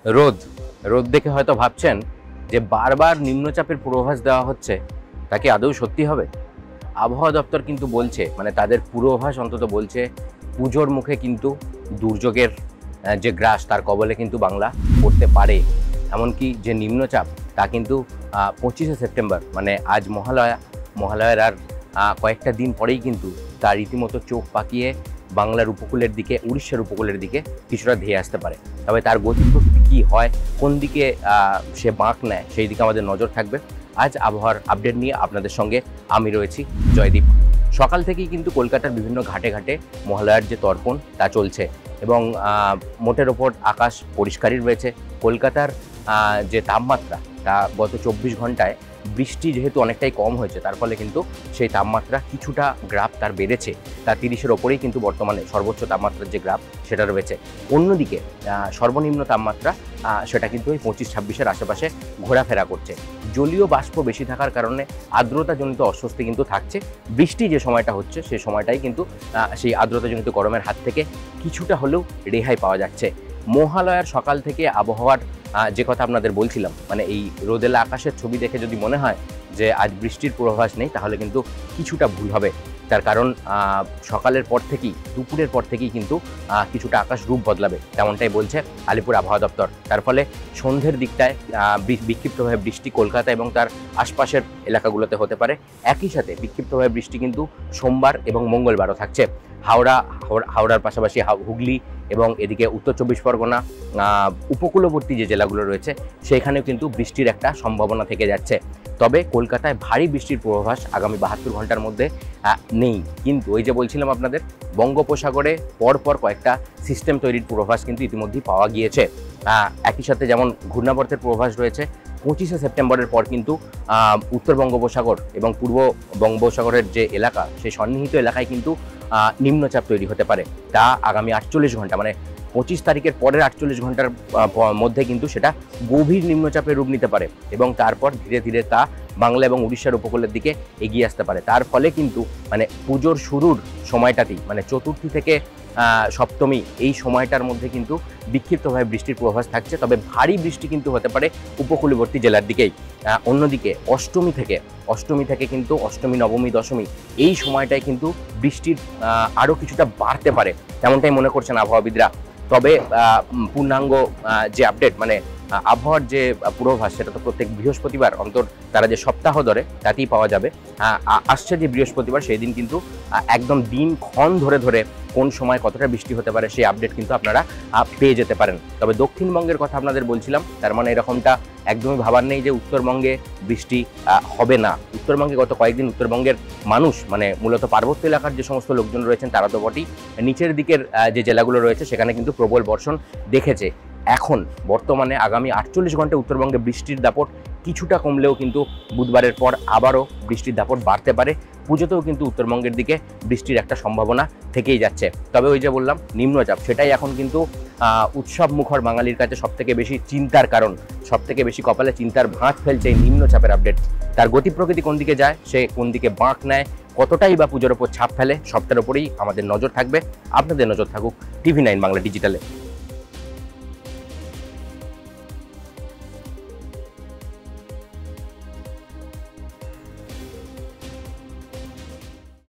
রোদ রোদ দেখে হয়তো ভাবছেন যে বারবার নিম্নচাপের পূর্বাভাস দেওয়া হচ্ছে, তা কি আদৌ সত্যি হবে? আবহাওয়া দপ্তর কিন্তু বলছে, মানে তাদের পূর্বাভাস অন্তত বলছে, পুজোর মুখে কিন্তু দুর্যোগের যে গ্রাস তার কবলে কিন্তু বাংলা পড়তে পারে। এমনকি যে নিম্নচাপ তা কিন্তু 25শে সেপ্টেম্বর, মানে আজ মহালয়ার আর কয়েকটা দিন পরেই কিন্তু তার রীতিমতো চোখ পাকিয়ে বাংলার উপকূলের দিকে, উড়িষ্যার উপকূলের দিকে কিছুটা ধেয়ে আসতে পারে। তবে তার গতিপ্রকৃতি কী হয়, কোন দিকে সে বাঁক নেয়, সেই দিকে আমাদের নজর থাকবে। আজ আবহাওয়ার আপডেট নিয়ে আপনাদের সঙ্গে আমি রয়েছি, জয়দীপ। সকাল থেকেই কিন্তু কলকাতার বিভিন্ন ঘাটে ঘাটে মহালয়ার যে তর্পণ তা চলছে এবং মোটের ওপর আকাশ পরিষ্কারই রয়েছে। কলকাতার যে তাপমাত্রা তা গত 24 ঘন্টায় বৃষ্টি যেহেতু অনেকটাই কম হয়েছে, তার ফলে কিন্তু সেই তাপমাত্রা কিছুটা গ্রাফ তার বেড়েছে। তার 30-এর ওপরেই কিন্তু বর্তমানে সর্বোচ্চ তাপমাত্রার যে গ্রাফ সেটা রয়েছে। অন্যদিকে সর্বনিম্ন তাপমাত্রা সেটা কিন্তু ওই 25-26-এর আশেপাশে ঘোরাফেরা করছে। জলীয় বাষ্প বেশি থাকার কারণে আর্দ্রতাজনিত অস্বস্তি কিন্তু থাকছে। বৃষ্টি যে সময়টা হচ্ছে সেই সময়টাই কিন্তু সেই আর্দ্রতাজনিত গরমের হাত থেকে কিছুটা হলেও রেহাই পাওয়া যাচ্ছে। মহালয়ার সকাল থেকে আবহাওয়ার যে কথা আপনাদের বলছিলাম, মানে এই রোদেলা আকাশের ছবি দেখে যদি মনে হয় যে আজ বৃষ্টির পূর্বাভাস নেই, তাহলে কিন্তু কিছুটা ভুল হবে। তার কারণ সকালের পর থেকেই, দুপুরের পর থেকেই কিন্তু কিছুটা আকাশ রূপ বদলাবে, তেমনটাই বলছে আলিপুর আবহাওয়া দপ্তর। তার ফলে সন্ধ্যের দিকটায় বিক্ষিপ্তভাবে বৃষ্টি কলকাতা এবং তার আশপাশের এলাকাগুলোতে হতে পারে। একই সাথে বিক্ষিপ্তভাবে বৃষ্টি কিন্তু সোমবার এবং মঙ্গলবারও থাকছে। হাওড়ার পাশাপাশি হুগলি এবং এদিকে উত্তর 24 পরগনা উপকূলবর্তী যে জেলাগুলো রয়েছে সেখানেও কিন্তু বৃষ্টির একটা সম্ভাবনা থেকে যাচ্ছে। তবে কলকাতায় ভারী বৃষ্টির পূর্বাভাস আগামী 72 ঘন্টার মধ্যে নেই। কিন্তু ওই যে বলছিলাম আপনাদের, বঙ্গোপসাগরে পরপর কয়েকটা সিস্টেম তৈরির পূর্বাভাস কিন্তু ইতিমধ্যেই পাওয়া গিয়েছে। একই সাথে যেমন ঘূর্ণাবর্তের পূর্বাভাস রয়েছে, 25শে সেপ্টেম্বরের পর কিন্তু উত্তর বঙ্গোপসাগর এবং পূর্ব বঙ্গোপসাগরের যে এলাকা, সেই সন্নিহিত এলাকায় কিন্তু নিম্নচাপ তৈরি হতে পারে। তা আগামী 48 ঘন্টা, মানে 25 তারিখের পরের 48 ঘন্টার মধ্যে কিন্তু সেটা গভীর নিম্নচাপের রূপ নিতে পারে এবং তারপর ধীরে ধীরে তা বাংলা এবং উড়িষ্যার উপকূলের দিকে এগিয়ে আসতে পারে। তার ফলে কিন্তু মানে পুজোর শুরুর সময়টাতেই, মানে চতুর্থী থেকে সপ্তমী, এই সময়টার মধ্যে কিন্তু বিক্ষিপ্তভাবে বৃষ্টির পূর্বাভাস থাকছে। তবে ভারী বৃষ্টি কিন্তু হতে পারে উপকূলবর্তী জেলার দিকেই। অন্যদিকে অষ্টমী থেকে কিন্তু অষ্টমী, নবমী, দশমী, এই সময়টায় কিন্তু বৃষ্টির আরও কিছুটা বাড়তে পারে, তেমনটাই মনে করছেন আবহাওয়াবিদরা। তবে পূর্ণাঙ্গ যে আপডেট, মানে আবহাওয়ার যে পূর্বাভাস, সেটা তো প্রত্যেক বৃহস্পতিবার অন্তর তারা যে সপ্তাহ ধরে তাতেই পাওয়া যাবে। আসছে যে বৃহস্পতিবার, সেই দিন কিন্তু একদম দিনক্ষণ ধরে ধরে কোন সময় কতটা বৃষ্টি হতে পারে সেই আপডেট কিন্তু আপনারা পেয়ে যেতে পারেন। তবে দক্ষিণবঙ্গের কথা আপনাদের বলছিলাম, তার মানে এরকমটা একদমই ভাবার নেই যে উত্তরবঙ্গে বৃষ্টি হবে না। উত্তরবঙ্গে গত কয়েকদিন উত্তরবঙ্গের মানুষ, মানে মূলত পার্বত্য এলাকার যে সমস্ত লোকজন রয়েছেন তারা তো বটেই, নিচের দিকের যে জেলাগুলো রয়েছে সেখানে কিন্তু প্রবল বর্ষণ দেখেছে। এখন বর্তমানে আগামী 48 ঘন্টা উত্তরবঙ্গে বৃষ্টির দাপট কিছুটা কমলেও কিন্তু বুধবারের পর আবারও বৃষ্টির দাপট বাড়তে পারে। পুজোতেও কিন্তু উত্তরবঙ্গের দিকে বৃষ্টির একটা সম্ভাবনা থেকেই যাচ্ছে। তবে ওই যে বললাম নিম্নচাপ, সেটাই এখন কিন্তু উৎসব মুখর বাঙালির কাছে সবথেকে বেশি চিন্তার কারণ, সবথেকে বেশি কপালে চিন্তার ভাঁজ ফেলছে এই নিম্নচাপের আপডেট। তার গতি প্রকৃতি কোন দিকে যায়, সে কোন দিকে বাঁক নেয়, কতটাই বা পুজোর ওপর ছাপ ফেলে, সবটার ওপরেই আমাদের নজর থাকবে। আপনাদের নজর থাকুক TV9 বাংলা ডিজিটালে।